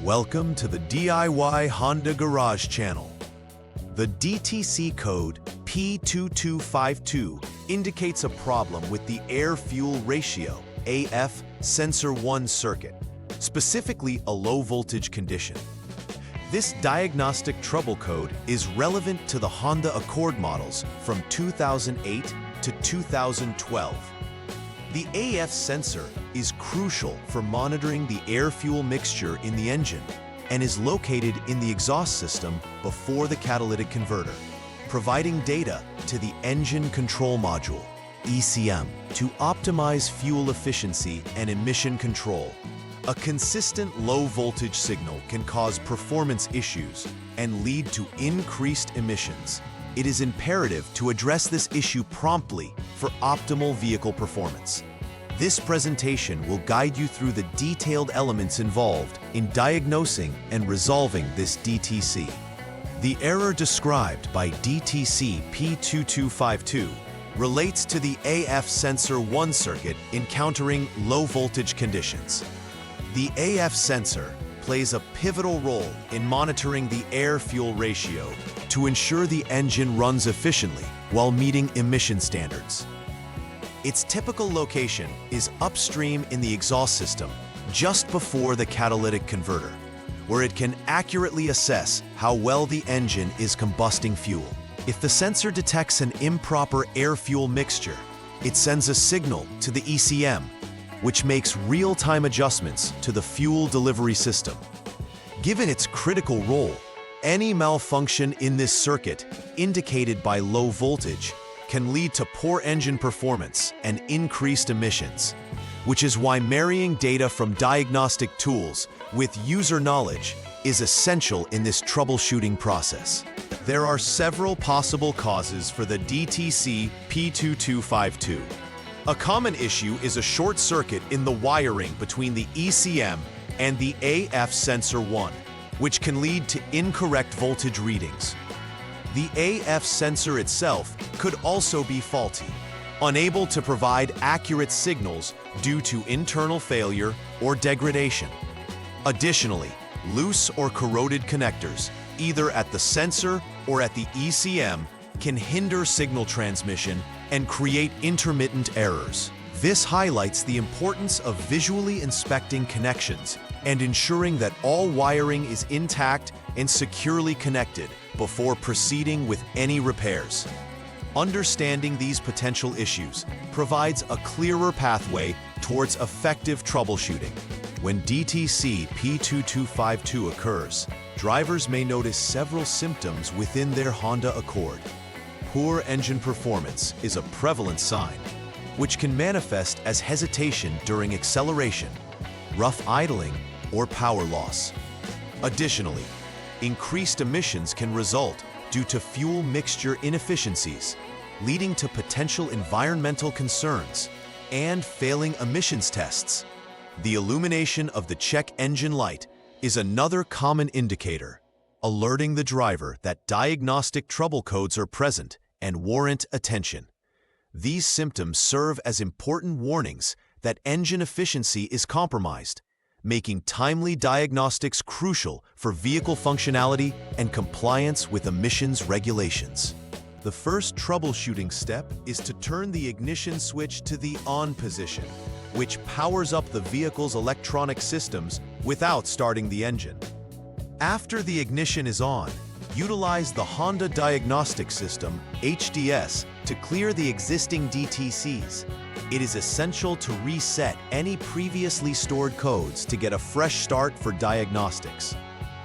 Welcome to the DIY Honda Garage channel. The DTC code P2252 indicates a problem with the air-fuel ratio AF sensor 1 circuit, specifically a low-voltage condition. This diagnostic trouble code is relevant to the Honda Accord models from 2008 to 2012. The AF sensor is crucial for monitoring the air-fuel mixture in the engine and is located in the exhaust system before the catalytic converter, providing data to the engine control module, ECM, to optimize fuel efficiency and emission control. A consistent low-voltage signal can cause performance issues and lead to increased emissions. It is imperative to address this issue promptly for optimal vehicle performance. This presentation will guide you through the detailed elements involved in diagnosing and resolving this DTC. The error described by DTC P2252 relates to the AF sensor 1 circuit encountering low-voltage conditions. The AF sensor plays a pivotal role in monitoring the air-fuel ratio to ensure the engine runs efficiently while meeting emission standards. Its typical location is upstream in the exhaust system, just before the catalytic converter, where it can accurately assess how well the engine is combusting fuel. If the sensor detects an improper air-fuel mixture, it sends a signal to the ECM, which makes real-time adjustments to the fuel delivery system. Given its critical role, any malfunction in this circuit, indicated by low voltage, can lead to poor engine performance and increased emissions, which is why marrying data from diagnostic tools with user knowledge is essential in this troubleshooting process. There are several possible causes for the DTC P2252. A common issue is a short circuit in the wiring between the ECM and the AF sensor 1, which can lead to incorrect voltage readings. The AF sensor itself could also be faulty, unable to provide accurate signals due to internal failure or degradation. Additionally, loose or corroded connectors, either at the sensor or at the ECM, can hinder signal transmission and create intermittent errors. This highlights the importance of visually inspecting connections and ensuring that all wiring is intact and securely connected before proceeding with any repairs. Understanding these potential issues provides a clearer pathway towards effective troubleshooting. When DTC P2252 occurs, drivers may notice several symptoms within their Honda Accord. Poor engine performance is a prevalent sign, which can manifest as hesitation during acceleration, rough idling, or power loss. Additionally, increased emissions can result due to fuel mixture inefficiencies, leading to potential environmental concerns and failing emissions tests. The illumination of the check engine light is another common indicator, alerting the driver that diagnostic trouble codes are present and warrant attention. These symptoms serve as important warnings that engine efficiency is compromised, making timely diagnostics crucial for vehicle functionality and compliance with emissions regulations. The first troubleshooting step is to turn the ignition switch to the on position, which powers up the vehicle's electronic systems without starting the engine. After the ignition is on, utilize the Honda Diagnostic System, HDS, to clear the existing DTCs. It is essential to reset any previously stored codes to get a fresh start for diagnostics.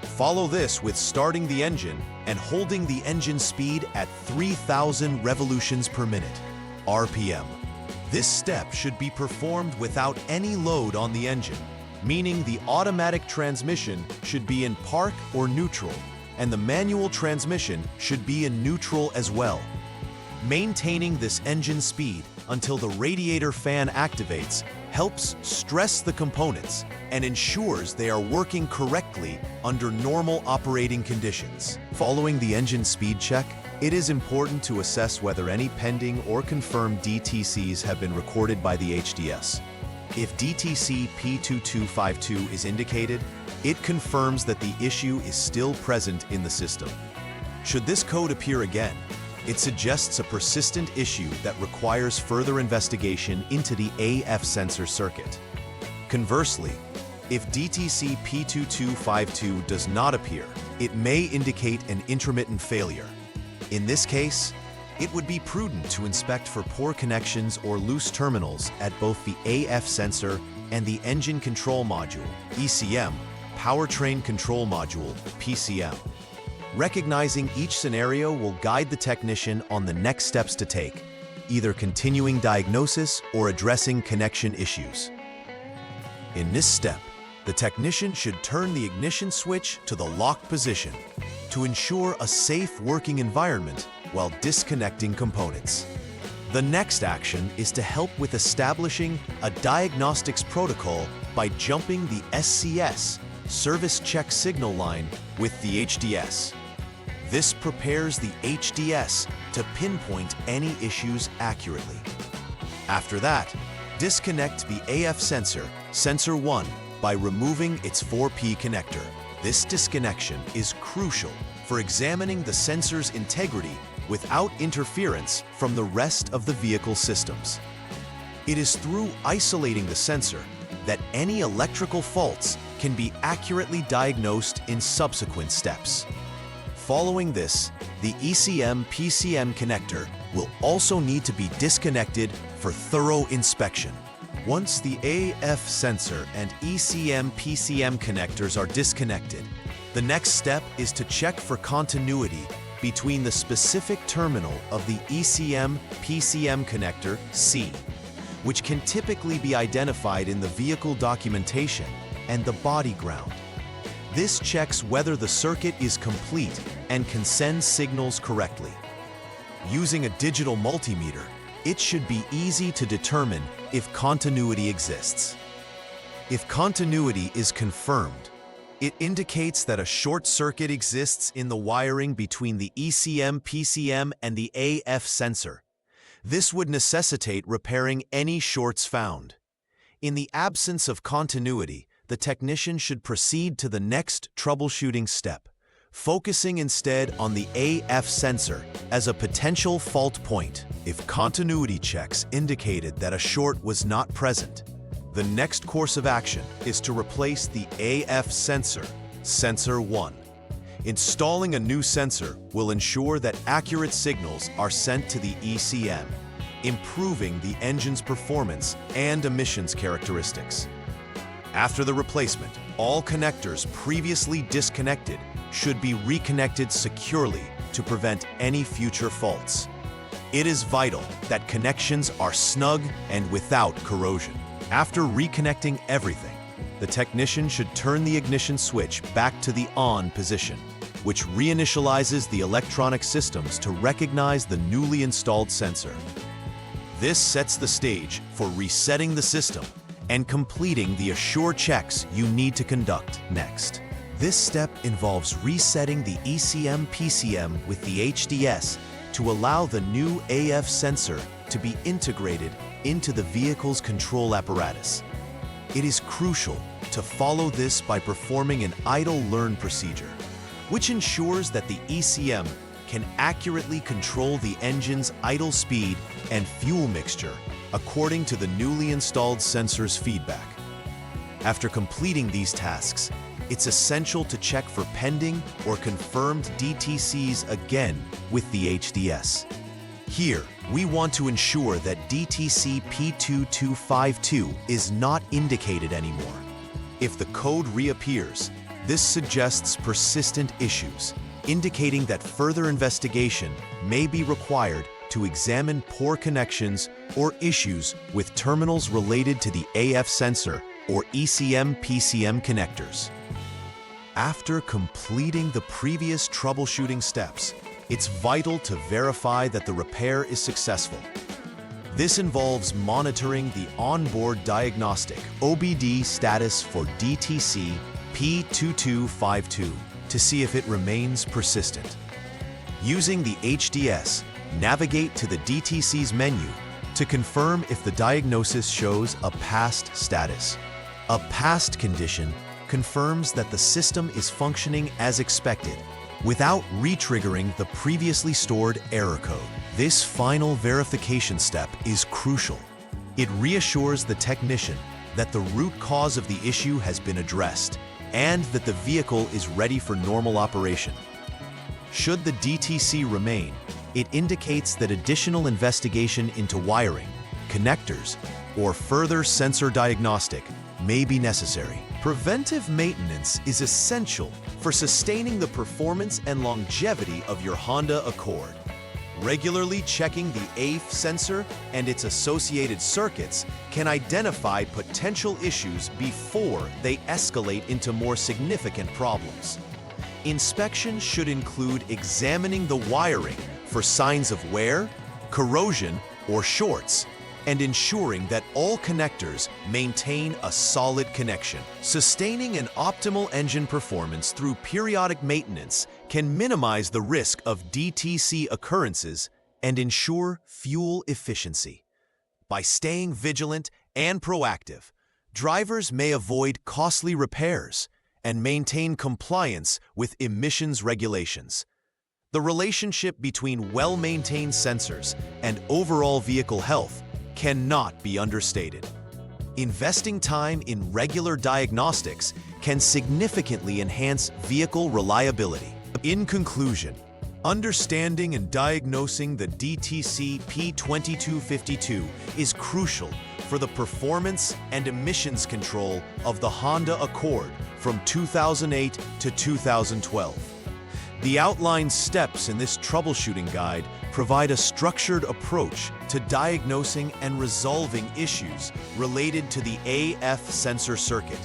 Follow this with starting the engine and holding the engine speed at 3,000 revolutions per minute, RPM. This step should be performed without any load on the engine, meaning the automatic transmission should be in park or neutral, and the manual transmission should be in neutral as well. Maintaining this engine speed until the radiator fan activates helps stress the components and ensures they are working correctly under normal operating conditions. Following the engine speed check, it is important to assess whether any pending or confirmed DTCs have been recorded by the HDS. If DTC P2252 is indicated, it confirms that the issue is still present in the system. Should this code appear again, it suggests a persistent issue that requires further investigation into the AF sensor circuit. Conversely, if DTC P2252 does not appear, it may indicate an intermittent failure. In this case, it would be prudent to inspect for poor connections or loose terminals at both the AF sensor and the engine control module, ECM, powertrain control module, PCM. Recognizing each scenario will guide the technician on the next steps to take, either continuing diagnosis or addressing connection issues. In this step, the technician should turn the ignition switch to the locked position to ensure a safe working environment while disconnecting components. The next action is to help with establishing a diagnostics protocol by jumping the SCS, service check signal line, with the HDS. This prepares the HDS to pinpoint any issues accurately. After that, disconnect the AF sensor, sensor 1, by removing its 4P connector. This disconnection is crucial for examining the sensor's integrity without interference from the rest of the vehicle systems. It is through isolating the sensor that any electrical faults can be accurately diagnosed in subsequent steps. Following this, the ECM-PCM connector will also need to be disconnected for thorough inspection. Once the AF sensor and ECM-PCM connectors are disconnected, the next step is to check for continuity between the specific terminal of the ECM-PCM connector, C, which can typically be identified in the vehicle documentation, and the body ground. This checks whether the circuit is complete and can send signals correctly. Using a digital multimeter, it should be easy to determine if continuity exists. If continuity is confirmed, it indicates that a short circuit exists in the wiring between the ECM-PCM and the AF sensor. This would necessitate repairing any shorts found. In the absence of continuity, the technician should proceed to the next troubleshooting step, focusing instead on the AF sensor as a potential fault point. If continuity checks indicated that a short was not present, the next course of action is to replace the AF sensor, sensor 1. Installing a new sensor will ensure that accurate signals are sent to the ECM, improving the engine's performance and emissions characteristics. After the replacement, all connectors previously disconnected should be reconnected securely to prevent any future faults. It is vital that connections are snug and without corrosion. After reconnecting everything, the technician should turn the ignition switch back to the on position, which reinitializes the electronic systems to recognize the newly installed sensor. This sets the stage for resetting the system and completing the assure checks you need to conduct next. This step involves resetting the ECM-PCM with the HDS to allow the new AF sensor to be integrated into the vehicle's control apparatus. It is crucial to follow this by performing an idle learn procedure, which ensures that the ECM can accurately control the engine's idle speed and fuel mixture according to the newly installed sensor's feedback. After completing these tasks, it's essential to check for pending or confirmed DTCs again with the HDS. Here, we want to ensure that DTC P2252 is not indicated anymore. If the code reappears, this suggests persistent issues, indicating that further investigation may be required to examine poor connections or issues with terminals related to the AF sensor or ECM-PCM connectors. After completing the previous troubleshooting steps, it's vital to verify that the repair is successful. This involves monitoring the onboard diagnostic (OBD) status for DTC P2252 to see if it remains persistent. Using the HDS, navigate to the DTC's menu to confirm if the diagnosis shows a past status. A past condition confirms that the system is functioning as expected, without re-triggering the previously stored error code. This final verification step is crucial. It reassures the technician that the root cause of the issue has been addressed and that the vehicle is ready for normal operation. Should the DTC remain, it indicates that additional investigation into wiring, connectors, or further sensor diagnostic may be necessary. Preventive maintenance is essential for sustaining the performance and longevity of your Honda Accord. Regularly checking the AF sensor and its associated circuits can identify potential issues before they escalate into more significant problems. Inspection should include examining the wiring for signs of wear, corrosion, or shorts, and ensuring that all connectors maintain a solid connection. Sustaining an optimal engine performance through periodic maintenance can minimize the risk of DTC occurrences and ensure fuel efficiency. By staying vigilant and proactive, drivers may avoid costly repairs and maintain compliance with emissions regulations. The relationship between well-maintained sensors and overall vehicle health cannot be understated. Investing time in regular diagnostics can significantly enhance vehicle reliability. In conclusion, understanding and diagnosing the DTC P2252 is crucial for the performance and emissions control of the Honda Accord from 2008 to 2012. The outlined steps in this troubleshooting guide provide a structured approach to diagnosing and resolving issues related to the AF sensor circuit.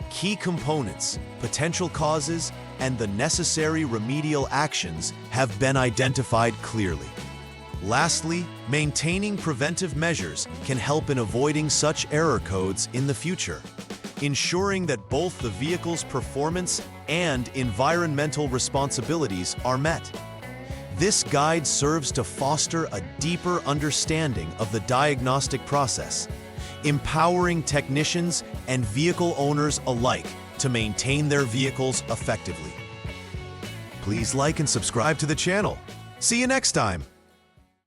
Key components, potential causes, and the necessary remedial actions have been identified clearly. Lastly, maintaining preventive measures can help in avoiding such error codes in the future, ensuring that both the vehicle's performance and environmental responsibilities are met. This guide serves to foster a deeper understanding of the diagnostic process, empowering technicians and vehicle owners alike to maintain their vehicles effectively. Please like and subscribe to the channel. See you next time.